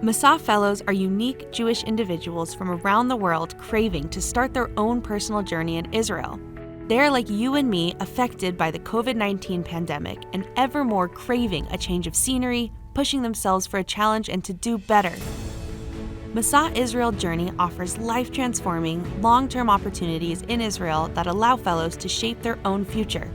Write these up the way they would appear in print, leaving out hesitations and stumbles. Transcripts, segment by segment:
Masa Fellows are unique Jewish individuals from around the world craving to start their own personal journey in Israel. They are like you and me, affected by the COVID-19 pandemic and ever more craving a change of scenery, pushing themselves for a challenge and to do better. Masa Israel Journey offers life-transforming, long-term opportunities in Israel that allow fellows to shape their own future.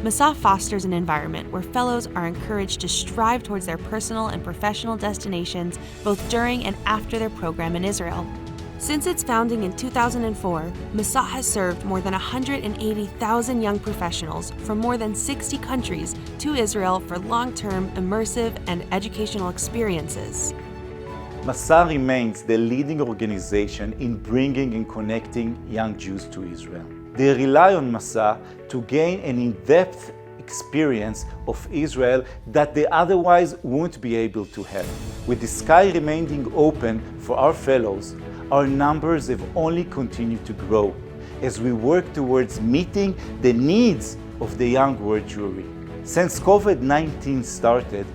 Masa fosters an environment where fellows are encouraged to strive towards their personal and professional destinations both during and after their program in Israel. Since its founding in 2004, Masa has served more than 180,000 young professionals from more than 60 countries to Israel for long-term, immersive, and educational experiences. Masa remains the leading organization in bringing and connecting young Jews to Israel. They rely on Masa to gain an in-depth experience of Israel that they otherwise won't be able to have. With the sky remaining open for our fellows, our numbers have only continued to grow as we work towards meeting the needs of the young world Jewry. Since COVID-19 started,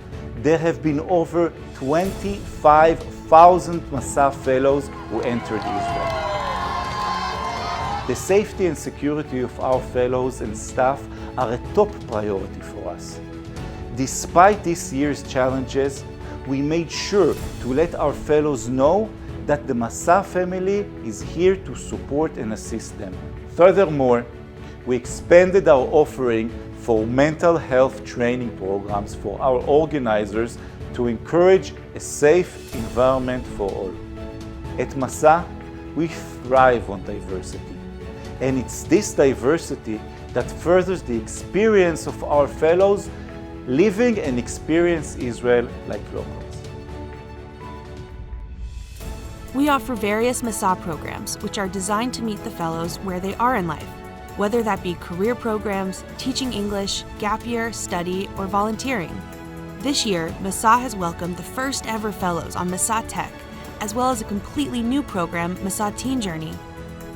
there have been over 25,000 Masa fellows who entered Israel. The safety and security of our fellows and staff are a top priority for us. Despite this year's challenges, we made sure to let our fellows know that the Masa family is here to support and assist them. Furthermore, we expanded our offering for mental health training programs for our organizers to encourage a safe environment for all. At Masa, we thrive on diversity. And it's this diversity that furthers the experience of our fellows living and experience Israel like locals. We offer various Masa programs which are designed to meet the fellows where they are in life, whether that be career programs, teaching English, gap year, study, or volunteering. This year, Masa has welcomed the first ever fellows on Masa Tech, as well as a completely new program, Masa Teen Journey.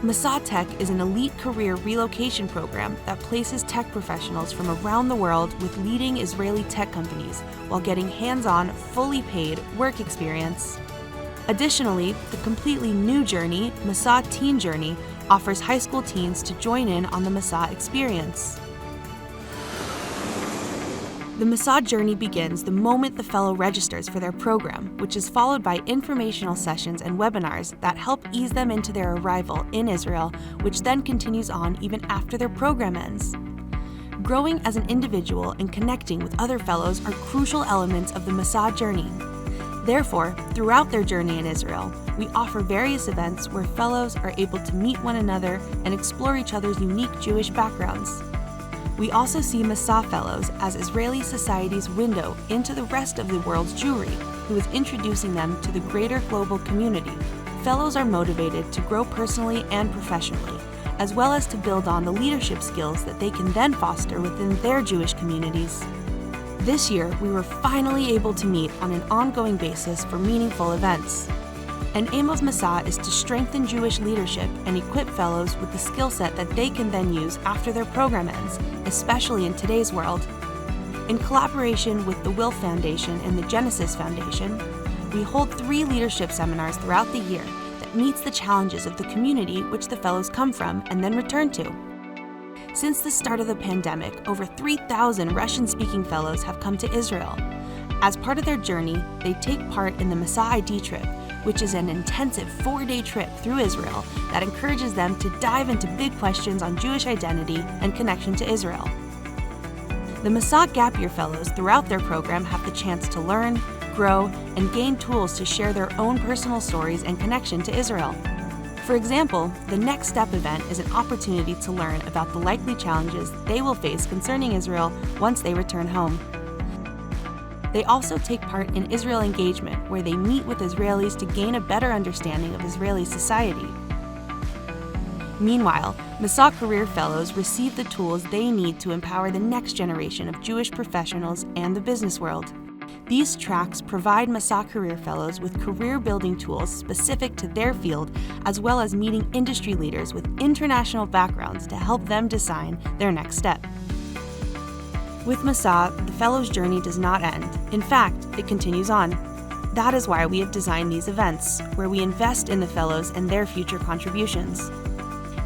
Masa Tech is an elite career relocation program that places tech professionals from around the world with leading Israeli tech companies while getting hands-on, fully paid work experience. Additionally, the completely new journey, Masa Teen Journey, offers high school teens to join in on the Masa Experience. The Masa journey begins the moment the fellow registers for their program, which is followed by informational sessions and webinars that help ease them into their arrival in Israel, which then continues on even after their program ends. Growing as an individual and connecting with other fellows are crucial elements of the Masa journey. Therefore, throughout their journey in Israel, we offer various events where fellows are able to meet one another and explore each other's unique Jewish backgrounds. We also see Masa Fellows as Israeli society's window into the rest of the world's Jewry, who is introducing them to the greater global community. Fellows are motivated to grow personally and professionally, as well as to build on the leadership skills that they can then foster within their Jewish communities. This year, we were finally able to meet on an ongoing basis for meaningful events. An aim of Masa is to strengthen Jewish leadership and equip fellows with the skill set that they can then use after their program ends, especially in today's world. In collaboration with the Will Foundation and the Genesis Foundation, we hold 3 leadership seminars throughout the year that meets the challenges of the community which the fellows come from and then return to. Since the start of the pandemic, over 3,000 Russian-speaking fellows have come to Israel. As part of their journey, they take part in the Masa ID trip, which is an intensive 4-day trip through Israel that encourages them to dive into big questions on Jewish identity and connection to Israel. The Masa Gap Year Fellows throughout their program have the chance to learn, grow, and gain tools to share their own personal stories and connection to Israel. For example, the Next Step event is an opportunity to learn about the likely challenges they will face concerning Israel once they return home. They also take part in Israel Engagement, where they meet with Israelis to gain a better understanding of Israeli society. Meanwhile, Masa Career Fellows receive the tools they need to empower the next generation of Jewish professionals and the business world. These tracks provide Masa Career Fellows with career-building tools specific to their field, as well as meeting industry leaders with international backgrounds to help them design their next step. With Masa, the Fellows' journey does not end. In fact, it continues on. That is why we have designed these events, where we invest in the fellows and their future contributions.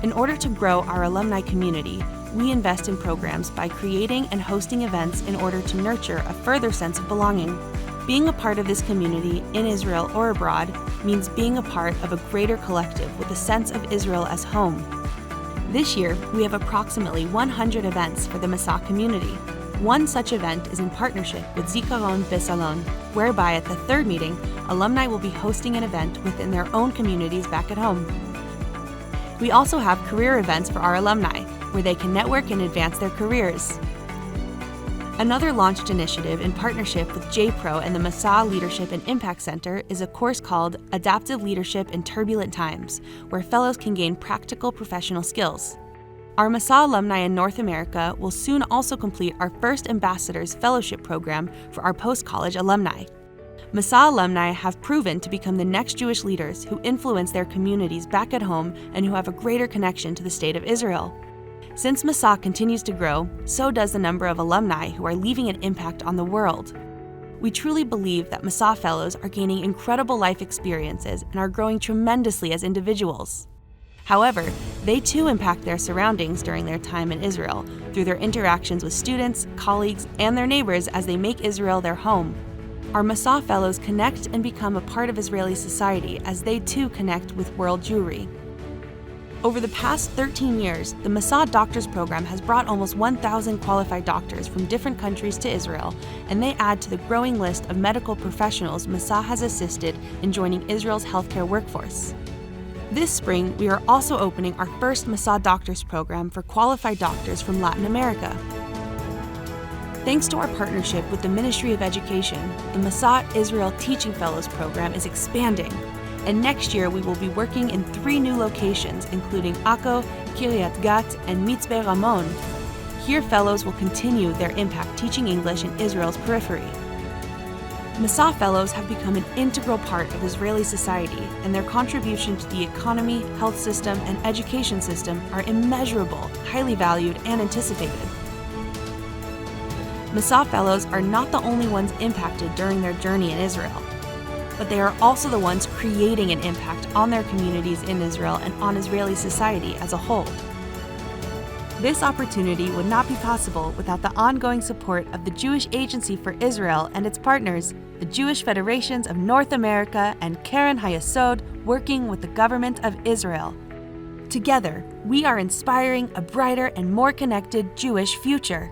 In order to grow our alumni community, we invest in programs by creating and hosting events in order to nurture a further sense of belonging. Being a part of this community in Israel or abroad means being a part of a greater collective with a sense of Israel as home. This year, we have approximately 100 events for the Masa community. One such event is in partnership with Zikaron Besalon, whereby at the third meeting, alumni will be hosting an event within their own communities back at home. We also have career events for our alumni, where they can network and advance their careers. Another launched initiative in partnership with JPro and the Masa Leadership and Impact Center is a course called Adaptive Leadership in Turbulent Times, where fellows can gain practical professional skills. Our Masa alumni in North America will soon also complete our first Ambassadors Fellowship program for our post-college alumni. Masa alumni have proven to become the next Jewish leaders who influence their communities back at home and who have a greater connection to the State of Israel. Since Masa continues to grow, so does the number of alumni who are leaving an impact on the world. We truly believe that Masa fellows are gaining incredible life experiences and are growing tremendously as individuals. However, they too impact their surroundings during their time in Israel through their interactions with students, colleagues, and their neighbors as they make Israel their home. Our Masa fellows connect and become a part of Israeli society as they too connect with world Jewry. Over the past 13 years, the Masa Doctors Program has brought almost 1,000 qualified doctors from different countries to Israel, and they add to the growing list of medical professionals Masa has assisted in joining Israel's healthcare workforce. This spring, we are also opening our first Masa Doctors Program for qualified doctors from Latin America. Thanks to our partnership with the Ministry of Education, the Masa Israel Teaching Fellows Program is expanding. And next year, we will be working in 3 new locations, including Akko, Kiryat Gat, and Mitzpe Ramon. Here, fellows will continue their impact teaching English in Israel's periphery. Masa fellows have become an integral part of Israeli society, and their contribution to the economy, health system, and education system are immeasurable, highly valued, and anticipated. Masa fellows are not the only ones impacted during their journey in Israel, but they are also the ones creating an impact on their communities in Israel and on Israeli society as a whole. This opportunity would not be possible without the ongoing support of the Jewish Agency for Israel and its partners, the Jewish Federations of North America and Keren Hayesod, working with the government of Israel. Together, we are inspiring a brighter and more connected Jewish future.